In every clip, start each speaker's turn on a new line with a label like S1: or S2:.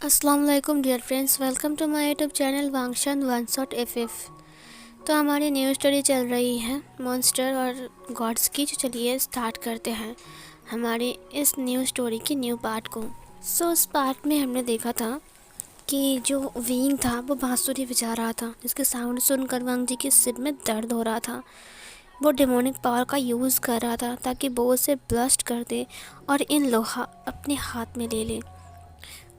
S1: अस्सलाम वालेकुम dear friends, welcome to my YouTube channel वांगशन वन शॉट एफएफ। तो हमारी न्यू स्टोरी चल रही है मॉन्स्टर और गॉड्स की। जो चलिए स्टार्ट करते हैं हमारी इस न्यू स्टोरी की न्यू पार्ट को। उस पार्ट में हमने देखा था कि जो विंग था वो बांसुरी बजा रहा था, जिसके साउंड सुनकर वांग जी के सिर में दर्द हो रहा था। वो डेमोनिक पावर का यूज़ कर रहा था ताकि वो उसे ब्लास्ट कर दे और इन लोहा अपने हाथ में ले ले।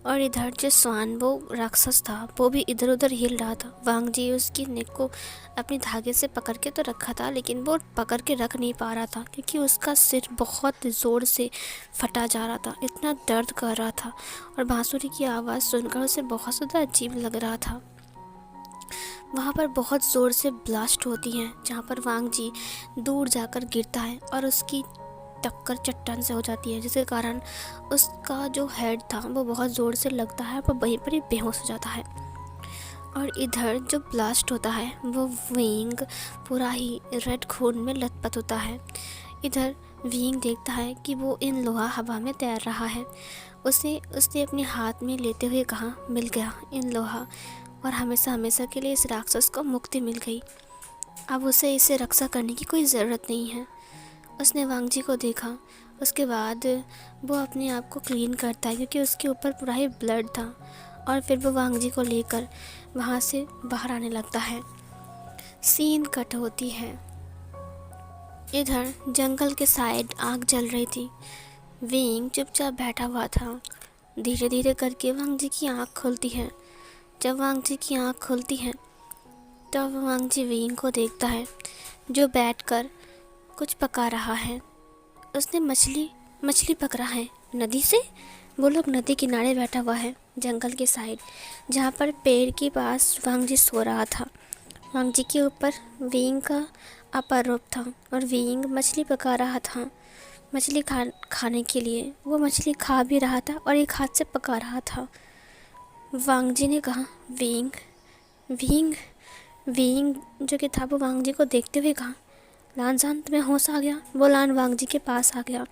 S1: और इधर जो स्वान वो राक्षस था वो भी इधर उधर हिल रहा था। वांग जी उसकी नेक को अपने धागे से पकड़ के तो रखा था, लेकिन वो पकड़ के रख नहीं पा रहा था क्योंकि उसका सिर बहुत ज़ोर से फटा जा रहा था, इतना दर्द कर रहा था। और बांसुरी की आवाज़ सुनकर उसे बहुत ज़्यादा अजीब लग रहा था। वहाँ पर बहुत ज़ोर से ब्लास्ट होती हैं, जहाँ पर वांग जी दूर जाकर गिरता है और उसकी टक्कर चट्टान से हो जाती है, जिसके कारण उसका जो हेड था वो बहुत ज़ोर से लगता है और वहीं पर ही बेहोश हो जाता है। और इधर जो ब्लास्ट होता है वो विंग पूरा ही रेड खून में लथपथ होता है। इधर विंग देखता है कि वो इन लोहा हवा में तैर रहा है। उसने अपने हाथ में लेते हुए कहा, मिल गया इन लोहा, और हमेशा हमेशा के लिए इस राक्षस को मुक्ति मिल गई। अब उसे इसे रक्षा करने की कोई ज़रूरत नहीं है। उसने वांग जी को देखा। उसके बाद वो अपने आप को क्लीन करता है क्योंकि उसके ऊपर पूरा ही ब्लड था। और फिर वो वांग जी को लेकर वहाँ से बाहर आने लगता है। सीन कट होती है। इधर जंगल के साइड आग जल रही थी। विंग चुपचाप बैठा हुआ था। धीरे धीरे करके वांग जी की आँख खुलती है। जब वांग जी की आँख खुलती है तब वांग जी विंग को देखता है जो बैठकर कुछ पका रहा है। उसने मछली पकड़ा है नदी से। वो लोग नदी किनारे बैठा हुआ है जंगल के साइड, जहाँ पर पेड़ के पास वांग जी सो रहा था। वांग जी के ऊपर विंग का अपर रूप था और विंग मछली पका रहा था मछली खाने के लिए। वो मछली खा भी रहा था और एक हाथ से पका रहा था। वांग जी ने कहा, विंग विंग विंग जो कि था वो वांग जी को देखते हुए कहा, लानजान तुम्हें होश आ गया। वो लान वांग जी के पास आ गया।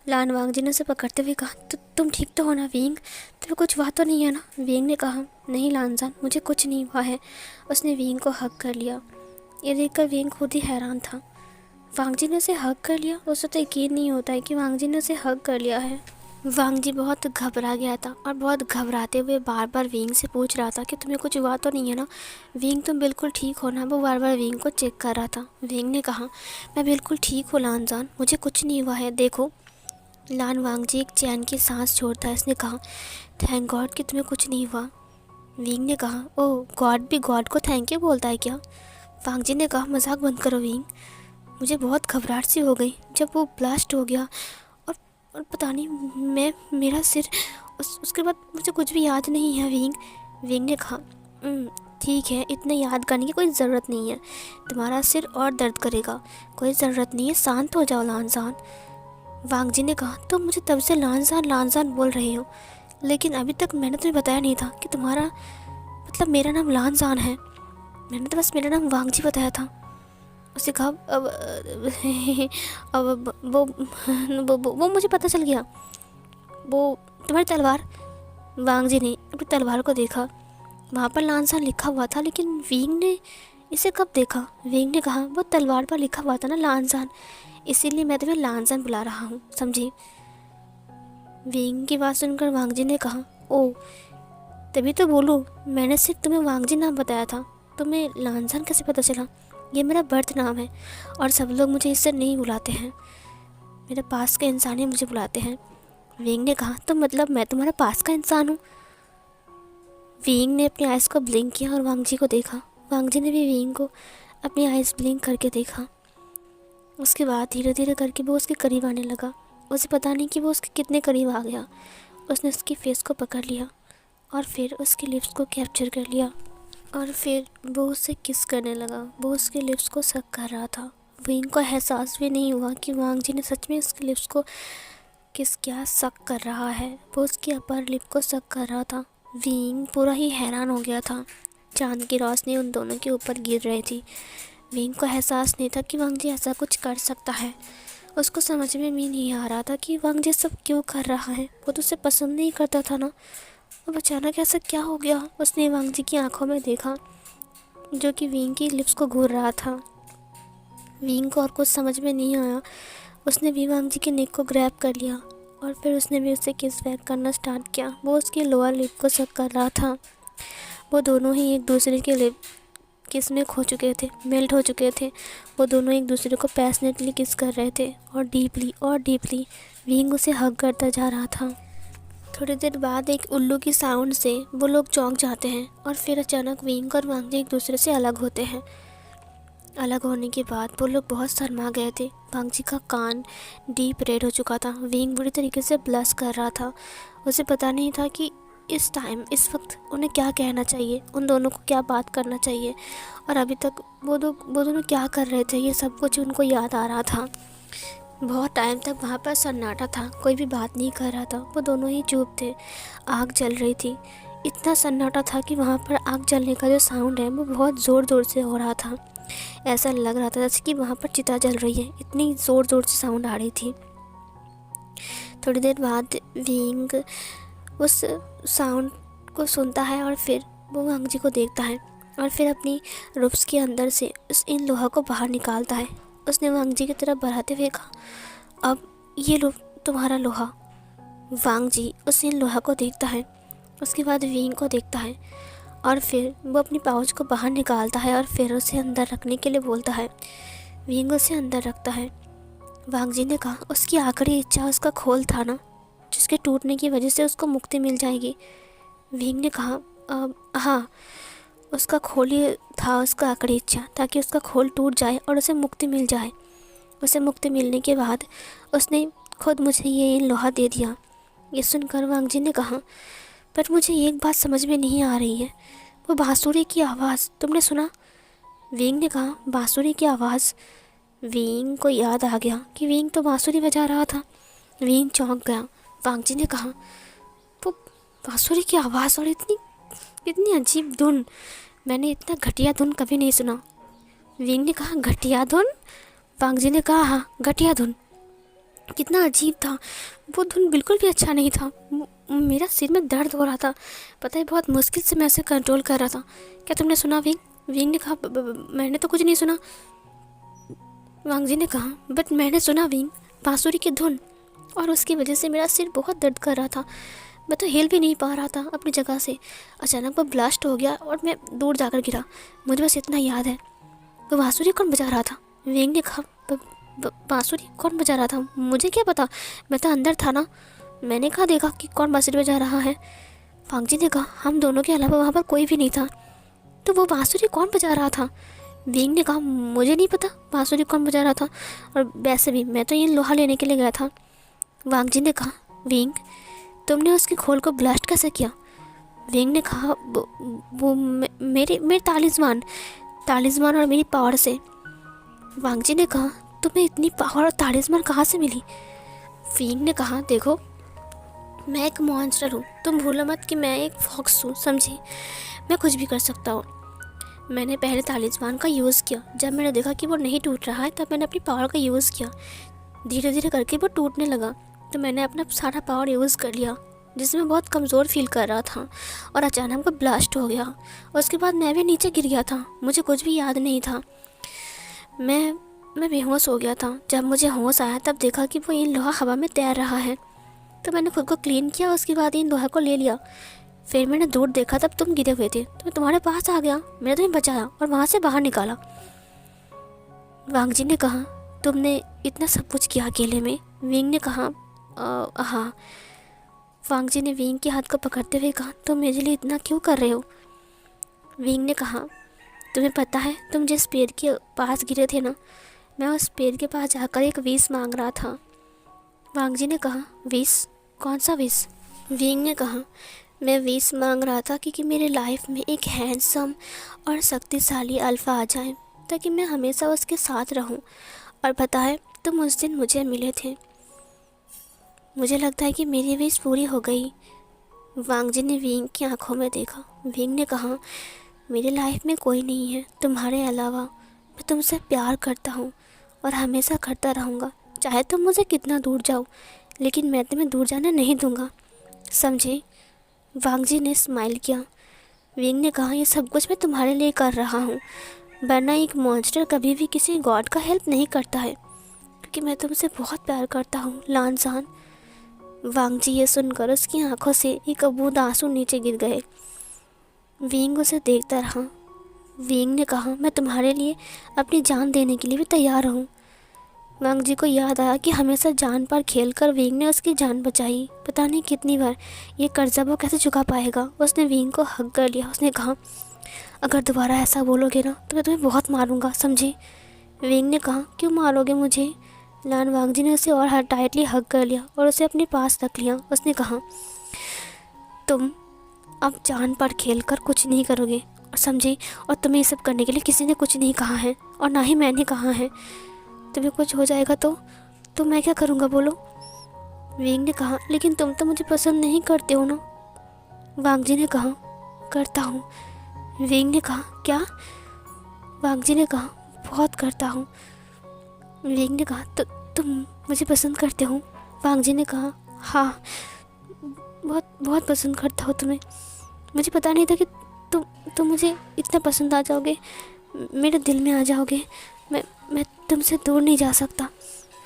S1: लान वांग जी ने उसे पकड़ते हुए कहा, तो तुम ठीक तो हो ना विंग, तुम्हें कुछ हुआ तो नहीं है ना। विंग ने कहा, नहीं लानजान, मुझे कुछ नहीं हुआ है। उसने विंग को हग कर लिया। ये देखकर विंग खुद ही हैरान था। वांग जी ने उसे हग कर लिया। उसे तो यकीन नहीं होता है कि वांग जी ने उसे हग कर लिया है। वांग जी बहुत घबरा गया था और बहुत घबराते हुए बार बार विंग से पूछ रहा था कि तुम्हें कुछ हुआ तो नहीं है ना। विंग तुम बिल्कुल ठीक हो ना। वो बार बार विंग को चेक कर रहा था। विंग ने कहा, मैं बिल्कुल ठीक हूँ लानजान, मुझे कुछ नहीं हुआ है, देखो। लान वांग जी एक चैन की सांस छोड़ता है। इसने कहा, थैंक गॉड कि तुम्हें कुछ नहीं हुआ। विंग ने कहा, ओह गॉड भी गॉड को थैंक यू बोलता है क्या। वांग जी ने कहा, मजाक बंद करो विंग, मुझे बहुत घबराहट सी हो गई जब वो ब्लास्ट हो गया। और और पता नहीं मैं मेरा सिर उसके बाद मुझे कुछ भी याद नहीं है विंग। विंग ने कहा, ठीक है, इतने याद करने की कोई ज़रूरत नहीं है, तुम्हारा सिर और दर्द करेगा, कोई ज़रूरत नहीं है, शांत हो जाओ लानजान। वांग जी ने कहा, तुम मुझे तब से लानजान लानजान बोल रहे हो, लेकिन अभी तक मैंने तुम्हें बताया नहीं था कि तुम्हारा मतलब मेरा नाम लानजान है। मैंने तो बस मेरा नाम वांग जी बताया था। उसे कहा, अब वो मुझे पता चल गया। वो तुम्हारी तलवार। वांग जी ने अपनी तलवार को देखा। वहाँ पर लानजान लिखा हुआ था, लेकिन विंग ने इसे कब देखा। विंग ने कहा, वो तलवार पर लिखा हुआ था ना लानजान, इसीलिए मैं तुम्हें लानजान बुला रहा हूँ, समझी। विंग की बात सुनकर वांग जी ने कहा, ओ तभी तो बोलूँ, मैंने सिर्फ तुम्हें वांग जी नाम बताया था, तुम्हें लानजान कैसे पता चला। ये मेरा बर्थ नाम है और सब लोग मुझे इससे नहीं बुलाते हैं, मेरे पास के इंसान ही मुझे बुलाते हैं। विंग ने कहा, तो मतलब मैं तुम्हारा पास का इंसान हूँ। विंग ने अपनी आइज़ को ब्लिंक किया और वांग जी को देखा। वांग जी ने भी विंग को अपनी आइज़ ब्लिंक करके देखा। उसके बाद धीरे धीरे करके वो उसके करीब आने लगा। उसे पता नहीं कि वो उसके कितने करीब आ गया। उसने उसकी फेस को पकड़ लिया और फिर उसकी लिप्स को कैप्चर कर लिया और फिर वो उससे किस करने लगा। वो उसके लिप्स को सक कर रहा था। विंग को एहसास भी नहीं हुआ कि वांग जी ने सच में उसके लिप्स को किस क्या सक कर रहा है। वो उसकी अपर लिप को सक कर रहा था। विंग पूरा ही हैरान हो गया था। चांद की रोशनी उन दोनों के ऊपर गिर रही थी। विंग को एहसास नहीं था कि वांग जी ऐसा कुछ कर सकता है। उसको समझ में भी नहीं आ रहा था कि वांग जी सब क्यों कर रहा है। वो तो उसे पसंद नहीं करता था ना। अब अचानक ऐसा क्या हो गया? उसने वांग जी की आंखों में देखा जो कि विंग की लिप्स को घूर रहा था। विंग को और कुछ समझ में नहीं आया। उसने भी वांग जी के नेक को ग्रैब कर लिया और फिर उसने भी उससे किस बैक करना स्टार्ट किया। वो उसकी लोअर लिप को सक कर रहा था। वो दोनों ही एक दूसरे के लिप किस में खो चुके थे, मेल्ट हो चुके थे। वो दोनों एक दूसरे को पैशनेटली किस कर रहे थे और डीपली विंग उसे हग करता जा रहा था। थोड़ी देर बाद एक उल्लू की साउंड से वो लोग चौंक जाते हैं और फिर अचानक विंग और वांग जी एक दूसरे से अलग होते हैं। अलग होने के बाद वो लोग बहुत शर्मा गए थे। वांग जी का कान डीप रेड हो चुका था। विंग बुरी तरीके से ब्लश कर रहा था। उसे पता नहीं था कि इस वक्त उन्हें क्या कहना चाहिए, उन दोनों को क्या बात करना चाहिए। और अभी तक वो दोनों क्या कर रहे थे, ये सब कुछ उनको याद आ रहा था। बहुत टाइम तक वहाँ पर सन्नाटा था, कोई भी बात नहीं कर रहा था। वो दोनों ही चुप थे। आग जल रही थी। इतना सन्नाटा था कि वहाँ पर आग जलने का जो साउंड है वो बहुत ज़ोर ज़ोर से हो रहा था। ऐसा लग रहा था जैसे कि वहाँ पर चिता जल रही है, इतनी ज़ोर ज़ोर से साउंड आ रही थी। थोड़ी देर बाद विंग उस साउंड को सुनता है और फिर वो वांग जी को देखता है और फिर अपनी रूप्स के अंदर से इन लोहा को बाहर निकालता है। उसने वांग जी की तरफ बढ़ाते हुए कहा, अब ये लो तुम्हारा लोहा। वांग जी उस इन लोहा को देखता है, उसके बाद विंग को देखता है और फिर वो अपनी पाउच को बाहर निकालता है और फिर उसे अंदर रखने के लिए बोलता है। विंग उसे अंदर रखता है। वांग जी ने कहा, उसकी आखिरी इच्छा उसका खोल था ना, जिसके टूटने की वजह से उसको मुक्ति मिल जाएगी। विंग ने कहा, हाँ, उसका खोल ही था उसका आखिरी इच्छा, ताकि उसका खोल टूट जाए और उसे मुक्ति मिल जाए। उसे मुक्ति मिलने के बाद उसने खुद मुझे ये लोहा दे दिया। ये सुनकर वांग जी ने कहा, पर मुझे एक बात समझ में नहीं आ रही है, वो बांसुरी की आवाज़ तुमने सुना? विंग ने कहा, बांसुरी की आवाज़? विंग को याद आ गया कि विंग तो बांसुरी बजा रहा था। विंग चौंक गया। वांग जी ने कहा, वो बांसुरी की आवाज़ और इतनी अजीब धुन, मैंने इतना घटिया धुन कभी नहीं सुना। विंग ने कहा, घटिया धुन? वांग जी ने कहा, हाँ, घटिया धुन। कितना अजीब था वो धुन, बिल्कुल भी अच्छा नहीं था। मेरा सिर में दर्द हो रहा था, पता है, बहुत मुश्किल से मैं उसे कंट्रोल कर रहा था। क्या तुमने सुना विंग? विंग ने कहा, मैंने तो कुछ नहीं सुना। वांग जी ने कहा, बट मैंने सुना विंग, बांसुरी की धुन, और उसकी वजह से मेरा सिर बहुत दर्द कर रहा था। मैं तो हिल भी नहीं पा रहा था अपनी जगह से। अचानक वो ब्लास्ट हो गया और मैं दूर जाकर गिरा। मुझे बस इतना याद है। वो बांसुरी कौन बजा रहा था? विंग ने कहा, बांसुरी कौन बजा रहा था? मुझे क्या पता, मैं तो अंदर था ना, मैंने कहाँ देखा कि कौन बांसुरी बजा रहा है। वांग जी ने कहा, हम दोनों के अलावा वहाँ पर कोई भी नहीं था, तो वो बांसुरी कौन बजा रहा था? विंग ने कहा, मुझे नहीं पता बांसुरी कौन बजा रहा था, और वैसे भी मैं तो ये लोहा लेने के लिए गया था। वांग जी ने कहा, विंग, तुमने उसके खोल को ब्लास्ट कैसे किया? विंग ने कहा, वो मेरे तालिस्मान और मेरी पावर से। वांग जी ने कहा, तुम्हें इतनी पावर और तालिस्मान कहाँ से मिली? विंग ने कहा, देखो, मैं एक मॉन्स्टर हूँ, तुम भूलो मत कि मैं एक फॉक्स हूँ, समझी? मैं कुछ भी कर सकता हूँ। मैंने पहले तालिस्मान का यूज़ किया, जब मैंने देखा कि वो नहीं टूट रहा है तब मैंने अपनी पावर का यूज़ किया। धीरे धीरे करके वो टूटने लगा, तो मैंने अपना सारा पावर यूज़ कर लिया, जिसमें बहुत कमज़ोर फील कर रहा था, और अचानक वो ब्लास्ट हो गया। उसके बाद मैं भी नीचे गिर गया था, मुझे कुछ भी याद नहीं था। मैं बेहोश हो गया था। जब मुझे होश आया तब देखा कि वो इन लोहा हवा में तैर रहा है, तो मैंने खुद को क्लीन किया, उसके बाद इन लोहा को ले लिया। फिर मैंने दूर देखा, तब तुम गिरे हुए थे, तो मैं तुम्हारे पास आ गया, मैंने तुम्हें बचाया और वहाँ से बाहर निकाला। वांग जी ने कहा, तुमने इतना सब कुछ किया अकेले में? विंग ने कहा, हाँ। वांग जी ने विंग के हाथ को पकड़ते हुए कहा, तुम मेरे लिए इतना क्यों कर रहे हो? विंग ने कहा, तुम्हें पता है, तुम जिस पेड़ के पास गिरे थे ना, मैं उस पेड़ के पास जाकर एक विश मांग रहा था। वांग जी ने कहा, विश? कौन सा विश? विंग ने कहा, मैं विश मांग रहा था कि मेरे लाइफ में एक हैंडसम और शक्तिशाली अल्फ़ा आ जाए, ताकि मैं हमेशा उसके साथ रहूं। और पता है, तुम उस दिन मुझे मिले थे। मुझे लगता है कि मेरी विश पूरी हो गई। वांग जी ने विंग की आंखों में देखा। विंग ने कहा, मेरी लाइफ में कोई नहीं है तुम्हारे अलावा। मैं तुमसे प्यार करता हूँ और हमेशा करता रहूँगा, चाहे तुम मुझे कितना दूर जाओ, लेकिन मैं तुम्हें दूर जाने नहीं दूँगा, समझे? वांग जी ने स्माइल किया। विंग ने कहा, ये सब कुछ मैं तुम्हारे लिए कर रहा हूँ, वरना एक मॉन्स्टर कभी भी किसी गॉड का हेल्प नहीं करता है, क्योंकि मैं तुमसे बहुत प्यार करता हूँ लानजान। वांग जी ये सुनकर उसकी आंखों से एक बूंद आंसू नीचे गिर गए। विंग उसे देखता रहा। विंग ने कहा, मैं तुम्हारे लिए अपनी जान देने के लिए भी तैयार हूँ। वांग जी को याद आया कि हमेशा जान पर खेलकर विंग ने उसकी जान बचाई। पता नहीं कितनी बार, ये कर्जा वो कैसे चुका पाएगा। उसने विंग को हग कर लिया। उसने कहा, अगर दोबारा ऐसा बोलोगे ना तो मैं तुम्हें बहुत मारूंगा, समझे। विंग ने कहा, क्यों मारोगे मुझे। लान वांग जी ने उसे और टाइटली हग कर लिया और उसे अपने पास रख लिया। उसने कहा, तुम अब जान पर खेल कर कुछ नहीं करोगे, और समझे, और तुम्हें ये सब करने के लिए किसी ने कुछ नहीं कहा है, और ना ही मैंने कहा है। तुम्हें कुछ हो जाएगा तो मैं क्या करूँगा, बोलो। विंग ने कहा, लेकिन तुम तो मुझे पसंद नहीं करते हो ना। वांग जी ने कहा, करता हूँ। विंग ने कहा, क्या। वांग जी ने कहा, बहुत करता हूँ। विंग ने कहा, तो तुम मुझे पसंद करते हो। वांग जी ने कहा, हाँ, बहुत बहुत पसंद करता हो तुम्हें। मुझे पता नहीं था कि तुम मुझे इतना पसंद आ जाओगे, मेरे दिल में आ जाओगे। मैं तुमसे दूर नहीं जा सकता।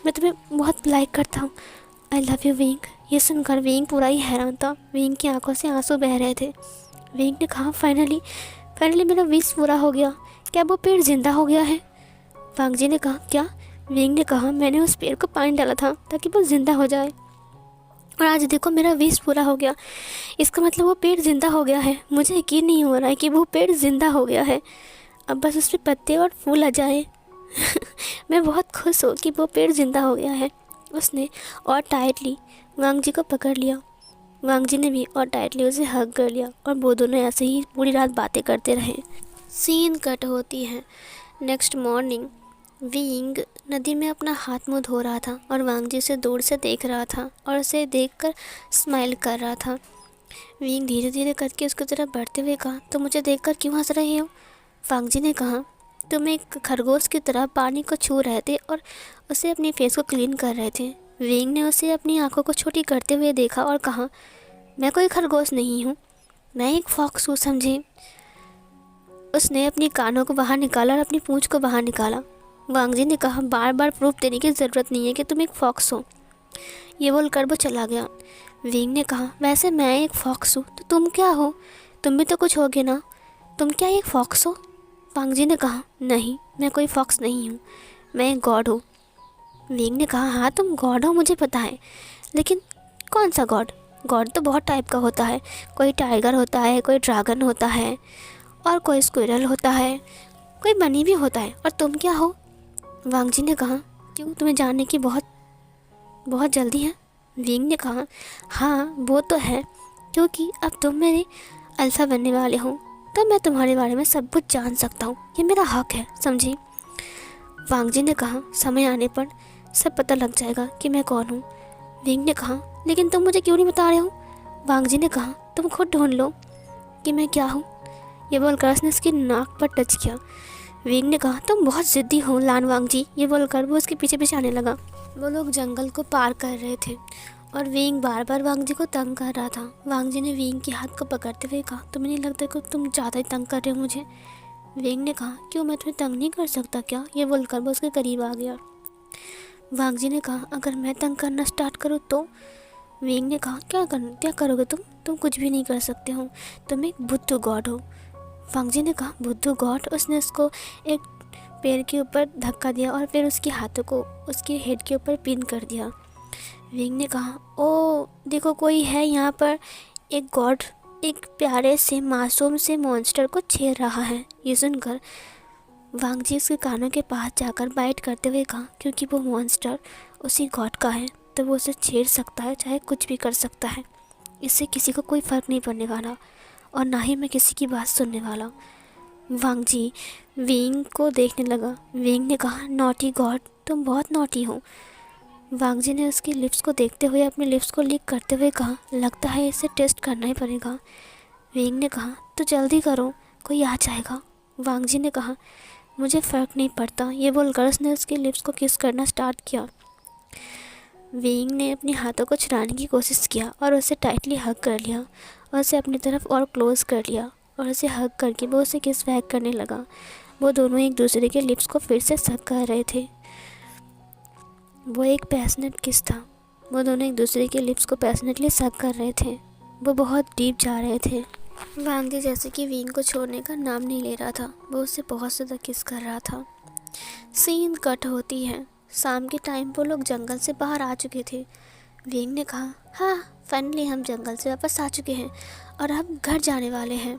S1: मैं तुम्हें बहुत लाइक करता हूँ। I love you wing. ये सुनकर विंग पूरा ही हैरान था। विंग की आंखों से आंसू बह रहे थे। विंग ने कहा, फाइनली मेरा विश पूरा हो गया। क्या वो पेड़ जिंदा हो गया है। वांग जी ने कहा, क्या। विंग ने कहा, मैंने उस पेड़ को पानी डाला था ताकि वो जिंदा हो जाए, और आज देखो मेरा विश पूरा हो गया। इसका मतलब वो पेड़ जिंदा हो गया है। मुझे यकीन नहीं हो रहा है कि वो पेड़ जिंदा हो गया है। अब बस उस पर पत्ते और फूल आ जाए। मैं बहुत खुश हूँ कि वो पेड़ जिंदा हो गया है। उसने और टाइटली वांग जी को पकड़ लिया। वांग जी ने भी और टाइटली उसे हग कर लिया, और वो दोनों ऐसे ही पूरी रात बातें करते रहे। सीन कट होती है। नेक्स्ट मॉर्निंग विंग नदी में अपना हाथ मुंह धो रहा था और वांग जी उसे दूर से देख रहा था और उसे देखकर स्माइल कर रहा था। विंग धीरे धीरे करके उसकी तरफ बढ़ते हुए कहा, तो मुझे देखकर क्यों हंस रहे हो। वांग जी ने कहा, तुम एक खरगोश की तरह पानी को छू रहे थे और उसे अपने फेस को क्लीन कर रहे थे। विंग ने उसे अपनी आंखों को छोटी करते हुए देखा और कहा, मैं कोई खरगोश नहीं हूँ, मैं एक फॉक्स हूँ, समझे। उसने अपनी कानों को बाहर निकाला और अपनी पूंछ को बाहर निकाला। वांग जी ने कहा, बार बार प्रूफ देने की ज़रूरत नहीं है कि तुम एक फॉक्स हो। ये बोलकर वो चला गया। विंग ने कहा, वैसे मैं एक फॉक्स हूँ तो तुम क्या हो, तुम भी तो कुछ होगे ना, तुम क्या एक फॉक्स हो। वांग जी ने कहा, नहीं, मैं कोई फॉक्स नहीं हूँ, मैं एक गॉड हूँ। विंग ने कहा, हाँ तुम गॉड हो मुझे पता है, लेकिन कौन सा गॉड। गॉड तो बहुत टाइप का होता है, कोई टाइगर होता है, कोई ड्रैगन होता है, और कोई स्क्विरल होता है, कोई बनी भी होता है, और तुम क्या हो। वांग जी ने कहा, क्यों, तुम्हें जानने की बहुत बहुत जल्दी है। विंग ने कहा, हाँ वो तो है, क्योंकि अब तुम मेरे अल्फा बनने वाले हो, तो मैं तुम्हारे बारे में सब कुछ जान सकता हूँ, ये मेरा हक है, समझी। वांग जी ने कहा, समय आने पर सब पता लग जाएगा कि मैं कौन हूँ। विंग ने कहा, लेकिन तुम मुझे क्यों नहीं बता रहे हो। वांग जी ने कहा, तुम खुद ढूंढ लो कि मैं क्या हूँ। ये बोलकर उसने उसकी नाक पर टच किया। विंग ने कहा, तुम बहुत ज़िद्दी हो लान वांग जी। ये बोलकर वो उसके पीछे पीछे आने लगा। वो लोग जंगल को पार कर रहे थे और विंग बार बार वांग जी को तंग कर रहा था। वांग जी ने विंग के हाथ को पकड़ते हुए कहा, तुम्हें नहीं लगता कि तुम ज़्यादा ही तंग कर रहे हो मुझे। विंग ने कहा, क्यों, मैं तुम्हें तंग नहीं कर सकता क्या। ये बोलकर वो उसके करीब आ गया। वांग जी ने कहा, अगर मैं तंग करना स्टार्ट करूँ तो। विंग ने कहा, क्या करोगे तुम कुछ भी नहीं कर सकते हो, तुम एक बुद्धू गॉड हो। वांग जी ने कहा, बुद्धू गॉड। उसने उसको एक पेड़ के ऊपर धक्का दिया और फिर उसके हाथों को उसके हेड के ऊपर पिन कर दिया। विंग ने कहा, ओ देखो कोई है यहाँ पर, एक गॉड एक प्यारे से मासूम से मॉन्स्टर को छेड़ रहा है। ये सुनकर वांग जी उसके कानों के पास जाकर बाइट करते हुए कहा, क्योंकि वो मॉन्स्टर उसी गॉड का है तो वो उसे छेड़ सकता है, चाहे कुछ भी कर सकता है। इससे किसी को कोई फ़र्क नहीं पड़ने वाला और ना ही मैं किसी की बात सुनने वाला। वांग जी विंग को देखने लगा। विंग ने कहा, नॉटी गॉड, तुम बहुत नॉटी हो। वांग जी ने उसकी लिप्स को देखते हुए अपने लिप्स को लिक करते हुए कहा, लगता है इसे टेस्ट करना ही पड़ेगा। विंग ने कहा, तो जल्दी करो, कोई आ जाएगा। वांग जी ने कहा, मुझे फ़र्क नहीं पड़ता। ये बोलकर उसने उसके लिप्स को किस करना स्टार्ट किया। विंग ने अपने हाथों को छुड़ाने की कोशिश किया और उसे टाइटली हग कर लिया और उसे अपनी तरफ और क्लोज़ कर लिया और उसे हग करके वो उसे किस बैक करने लगा। वो दोनों एक दूसरे के लिप्स को फिर से सक कर रहे थे। वो एक पैशनेट किस था। वो दोनों एक दूसरे के लिप्स को पैशनेटली सक कर रहे थे। वो बहुत डीप जा रहे थे। वांग जी जैसे कि विंग को छोड़ने का नाम नहीं ले रहा था। वो उससे बहुत ज़्यादा किस कर रहा था। सीन कट होती है। शाम के टाइम वो लोग जंगल से बाहर आ चुके थे। विंग ने कहा, हाँ फाइनली हम जंगल से वापस आ चुके हैं और अब घर जाने वाले हैं।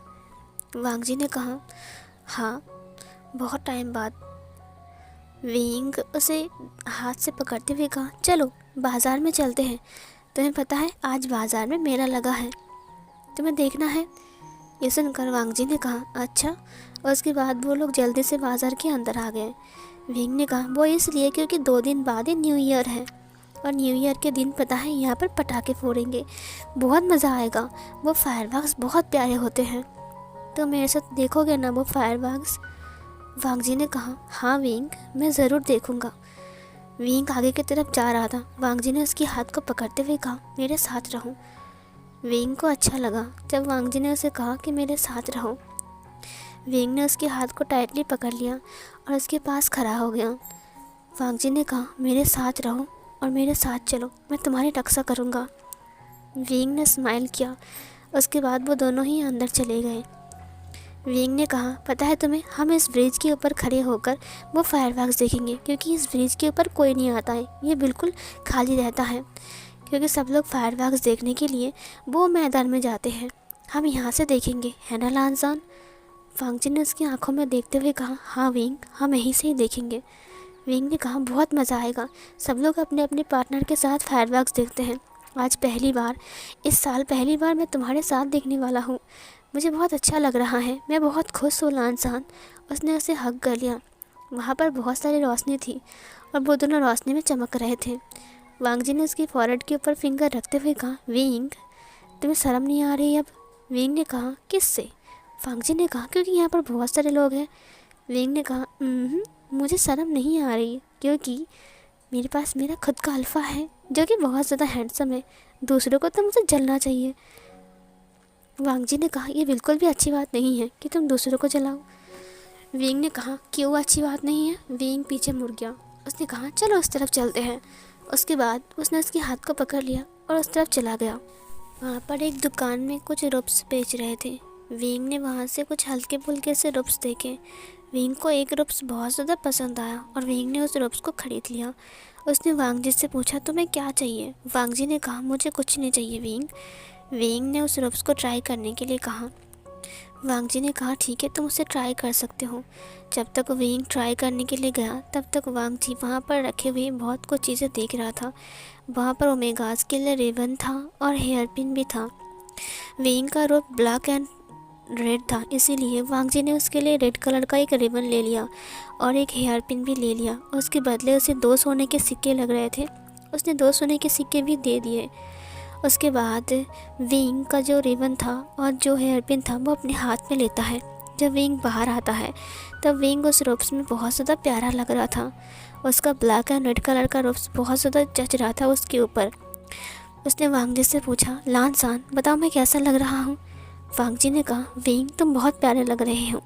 S1: वांग जी ने कहा, हाँ बहुत टाइम बाद। विंग उसे हाथ से पकड़ते हुए कहा, चलो बाज़ार में चलते हैं। तुम्हें पता है आज बाज़ार में मेला लगा है, तुम्हें देखना है। ये सुनकर वांग जी ने कहा, अच्छा। और उसके बाद वो लोग जल्दी से बाज़ार के अंदर आ गए। विंग ने कहा, वो इसलिए क्योंकि 2 दिन बाद ही न्यू ईयर है और न्यू ईयर के दिन पता है यहाँ पर पटाखे फोड़ेंगे, बहुत मज़ा आएगा। वो फायरवर्क्स बहुत प्यारे होते हैं, तो मेरे साथ देखोगे ना वो फायरवर्क्स। वांग जी ने कहा, हाँ विंग मैं ज़रूर देखूँगा। विंग आगे की तरफ जा रहा था। वांग जी ने उसके हाथ को पकड़ते हुए कहा, मेरे साथ रहो। विंग को अच्छा लगा जब वांग जी ने उसे कहा कि मेरे साथ रहो। विंग ने उसके हाथ को टाइटली पकड़ लिया और उसके पास खड़ा हो गया। वांग जी ने कहा, मेरे साथ रहो और मेरे साथ चलो, मैं तुम्हारी रक्षा करूँगा। विंग ने स्माइल किया। उसके बाद वो दोनों ही अंदर चले गए। विंग ने कहा, पता है तुम्हें, हम इस ब्रिज के ऊपर खड़े होकर वो फायरवर्क्स देखेंगे क्योंकि इस ब्रिज के ऊपर कोई नहीं आता है, ये बिल्कुल खाली रहता है क्योंकि सब लोग फायरवर्क्स देखने के लिए वो मैदान में जाते हैं। हम यहाँ से देखेंगे, है ना लानसान। वांग जी ने उसकी आंखों में देखते हुए कहा, हाँ विंग हम यहीं से ही देखेंगे। विंग ने कहा, बहुत मज़ा आएगा, सब लोग अपने अपने पार्टनर के साथ फायरवर्क्स देखते हैं। आज पहली बार, इस साल पहली बार मैं तुम्हारे साथ देखने वाला हूँ, मुझे बहुत अच्छा लग रहा है, मैं बहुत खुश हूँ लानसान। उसने उसे हग कर लिया। वहाँ पर बहुत सारी रोशनी थी और वो दोनों रोशनी में चमक रहे थे। वांग जी ने उसकी फॉरहेड के ऊपर फिंगर रखते हुए कहा, विंग तुम्हें शर्म नहीं आ रही अब। विंग ने कहा, किससे। वांग जी ने कहा, क्योंकि यहाँ पर बहुत सारे लोग हैं। विंग ने कहा, मुझे शर्म नहीं आ रही क्योंकि मेरे पास मेरा खुद का अल्फ़ा है जो कि बहुत ज़्यादा हैंडसम है, दूसरों को तो मुझे जलना चाहिए। वांग जी ने कहा, ये बिल्कुल भी अच्छी बात नहीं है कि तुम दूसरों को जलाओ। विंग ने कहा, क्यों अच्छी बात नहीं है। विंग पीछे मुड़ गया। उसने कहा, चलो उस तरफ चलते हैं। उसके बाद उसने उसके हाथ को पकड़ लिया और उस तरफ चला गया। वहाँ पर एक दुकान में कुछ रुप्स बेच रहे थे। विंग ने वहाँ से कुछ हल्के फुल्के से रुप्स देखे। विंग को एक रुप्स बहुत ज़्यादा पसंद आया और विंग ने उस रुप्स को ख़रीद लिया। उसने वांग जी से पूछा, तुम्हें क्या चाहिए। वांग जी ने कहा, मुझे कुछ नहीं चाहिए विंग। विंग ने उस रुप्स को ट्राई करने के लिए कहा। वांग जी ने कहा, ठीक है तुम उसे ट्राई कर सकते हो। जब तक विंग ट्राई करने के लिए गया तब तक वांग जी वहाँ पर रखे हुए बहुत कुछ चीज़ें देख रहा था। वहाँ पर ओमेगास के लिए रिबन था और हेयर पिन भी था। विंग का रूप ब्लैक एंड रेड था, इसीलिए वांग जी ने उसके लिए रेड कलर का एक रिबन ले लिया और एक हेयर पिन भी ले लिया। उसके बदले उसे 2 सोने के सिक्के लग रहे थे, उसने 2 सोने के सिक्के भी दे दिए। उसके बाद विंग का जो रिबन था और जो हेयर पिन था वो अपने हाथ में लेता है। जब विंग बाहर आता है तब विंग उस रोप्स में बहुत ज़्यादा प्यारा लग रहा था। उसका ब्लैक एंड रेड कलर का रोप्स बहुत ज़्यादा जच रहा था उसके ऊपर। उसने वांग जी से पूछा, लानसान बताओ मैं कैसा लग रहा हूँ। वांग जी ने कहा, विंग तुम बहुत प्यारे लग रहे हो।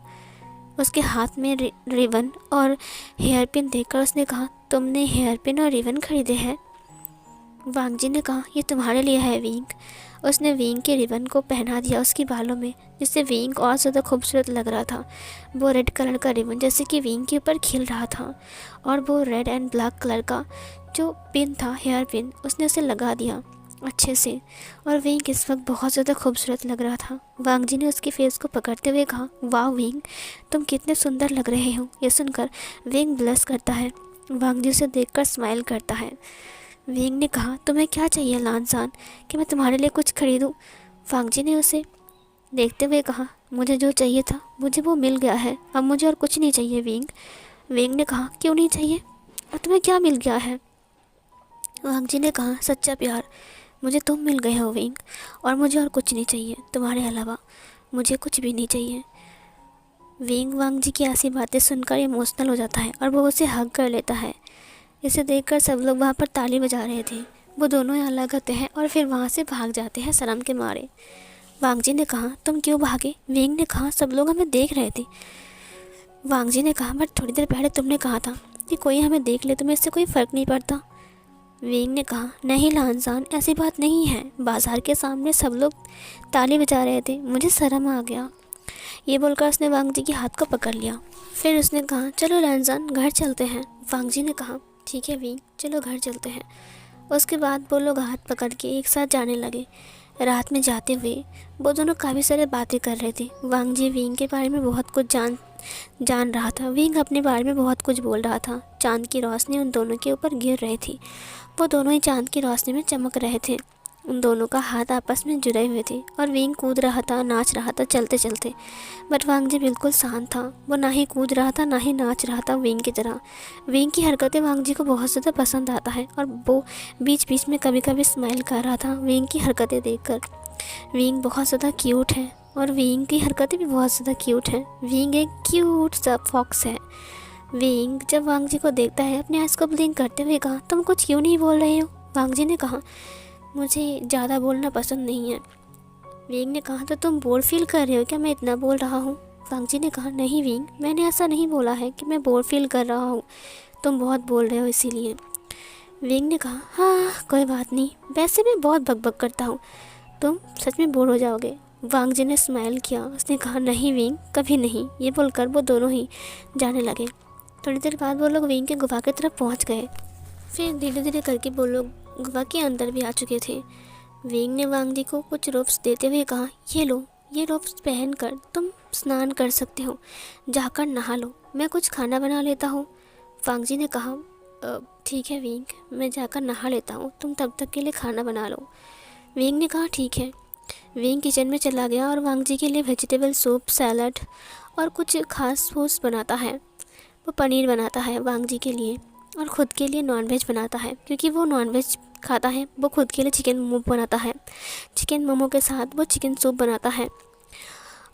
S1: उसके हाथ में रिबन और हेयर पिन देखकर उसने कहा, तुमने हेयर पिन और रिबन खरीदे हैं। वांग जी ने कहा, ये तुम्हारे लिए है विंग। उसने विंग के रिबन को पहना दिया उसकी बालों में, जिससे विंग और ज़्यादा खूबसूरत लग रहा था। वो रेड कलर का रिबन जैसे कि विंग के ऊपर खिल रहा था और वो रेड एंड ब्लैक कलर का जो पिन था, हेयर पिन, उसने उसे लगा दिया अच्छे से और विंग इस वक्त बहुत ज़्यादा खूबसूरत लग रहा था। वांग जी ने उसके फेस को पकड़ते हुए कहा, वाह विंग तुम कितने सुंदर लग रहे हो। ये सुनकर विंग ब्लश करता है। वांग जी उसे देखकर स्माइल करता है। विंग ने कहा, तुम्हें क्या चाहिए लानसान कि मैं तुम्हारे लिए कुछ खरीदूं। वांग जी ने उसे देखते हुए कहा, मुझे जो चाहिए था मुझे वो मिल गया है, अब मुझे और कुछ नहीं चाहिए विंग। विंग ने कहा, क्यों नहीं चाहिए और तुम्हें क्या मिल गया है। वांग जी ने कहा, सच्चा प्यार, मुझे तुम मिल गए हो विंग और मुझे और कुछ नहीं चाहिए, तुम्हारे अलावा मुझे कुछ भी नहीं चाहिए। विंग वांग जी की ऐसी बातें सुनकर इमोशनल हो जाता है और वो उसे हग कर लेता है। इसे देखकर सब लोग वहाँ पर ताली बजा रहे थे। वो दोनों यहाँ अलग होते हैं और फिर वहाँ से भाग जाते हैं शर्म के मारे। वांग जी ने कहा, तुम क्यों भागे? विंग ने कहा, सब लोग हमें देख रहे थे। वांग जी ने कहा, बट थोड़ी देर पहले तुमने कहा था कि कोई हमें देख ले तुम्हें इससे कोई फ़र्क नहीं पड़ता। विंग ने कहा, नहीं लानजान, ऐसी बात नहीं है। बाजार के सामने सब लोग ताली बजा रहे थे, मुझे शर्म आ गया। ये बोलकर उसने वांग जी के हाथ को पकड़ लिया। फिर उसने कहा, चलो लानजान, घर चलते हैं। वांग जी ने कहा, ठीक है विंग, चलो घर चलते हैं। उसके बाद वो लोग हाथ पकड़ के एक साथ जाने लगे। रात में जाते हुए वो दोनों काफ़ी सारे बातें कर रहे थे। वांग जी विंग के बारे में बहुत कुछ जान रहा था। विंग अपने बारे में बहुत कुछ बोल रहा था। चांद की रोशनी उन दोनों के ऊपर गिर रही थी। वो दोनों ही चांद की रोशनी में चमक रहे थे। उन दोनों का हाथ आपस में जुड़े हुए थे और विंग कूद रहा था, नाच रहा था चलते चलते। बट वांग जी बिल्कुल शांत था। वो ना ही कूद रहा था ना ही नाच रहा था विंग की तरह। विंग की हरकतें वांग जी को बहुत ज़्यादा पसंद आता है और वो बीच बीच में कभी कभी स्माइल कर रहा था विंग की हरकतें देखकर। विंग बहुत ज़्यादा क्यूट है और विंग की हरकतें भी बहुत ज़्यादा क्यूट हैं। विंग एक क्यूट सा फॉक्स है। विंग जब वांग जी को देखता है अपने आइस को ब्लिंक करते हुए कहा, तुम कुछ क्यों नहीं बोल रहे हो? वांग जी ने कहा, मुझे ज़्यादा बोलना पसंद नहीं है। विंग ने कहा, तो तुम बोर फील कर रहे हो क्या मैं इतना बोल रहा हूँ? वांग जी ने कहा, नहीं विंग, मैंने ऐसा नहीं बोला है कि मैं बोर फील कर रहा हूँ, तुम बहुत बोल रहे हो इसीलिए। विंग ने कहा, हाँ कोई बात नहीं, वैसे मैं बहुत बकबक करता हूँ, तुम सच में बोर हो जाओगे। वांग जी ने स्माइल किया। उसने कहा, नहीं विंग, कभी नहीं। ये बोलकर वो दोनों ही जाने लगे। थोड़ी देर बाद वो लोग विंग के गुफा की तरफ पहुंच गए। फिर धीरे धीरे करके वो लोग गुफा के अंदर भी आ चुके थे। विंग ने वांग जी को कुछ रोप्स देते हुए कहा, ये लो, ये रोप्स पहन कर तुम स्नान कर सकते हो, जाकर नहा लो, मैं कुछ खाना बना लेता हूँ। वांग जी ने कहा, ठीक है विंग, मैं जाकर नहा लेता हूँ, तुम तब तक के लिए खाना बना लो। विंग ने कहा, ठीक है। विंग किचन में चला गया और वांग जी के लिए वेजिटेबल सूप, सैलड और कुछ खास फूड्स बनाता है। वो पनीर बनाता है वांग जी के लिए और ख़ुद के लिए नॉनवेज बनाता है क्योंकि वो नॉनवेज खाता है। वो खुद के लिए चिकन मोमो बनाता है। चिकन मोमो के साथ वो चिकन सूप बनाता है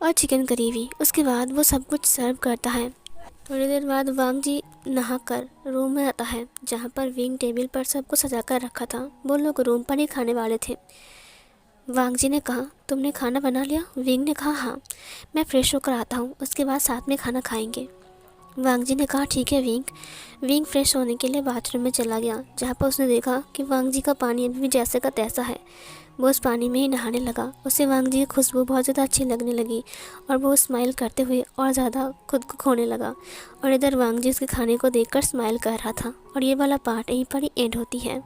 S1: और चिकन करी भी। उसके बाद वो सब कुछ सर्व करता है। थोड़ी देर बाद वांग जी नहाकर रूम में आता है जहाँ पर विंग टेबल पर सब कुछ सजा कर रखा था। वो लोग रूम पर ही खाने वाले थे। वांग जी ने कहा, तुमने खाना बना लिया? विंग ने कहा, हाँ, मैं फ्रेश होकर आता हूँ, उसके बाद साथ में खाना खाएंगे। वांग जी ने कहा, ठीक है विंग। विंग फ्रेश होने के लिए बाथरूम में चला गया जहाँ पर उसने देखा कि वांग जी का पानी अभी भी जैसे का तैसा है। वो उस पानी में ही नहाने लगा। उसे वांग जी की खुशबू बहुत ज़्यादा अच्छी लगने लगी और वो स्माइल करते हुए और ज़्यादा खुद को खोने लगा। और इधर वांग जी उसके खाने को देखकर स्माइल कर रहा था। और ये वाला पार्ट यहीं पर ही एंड होती है।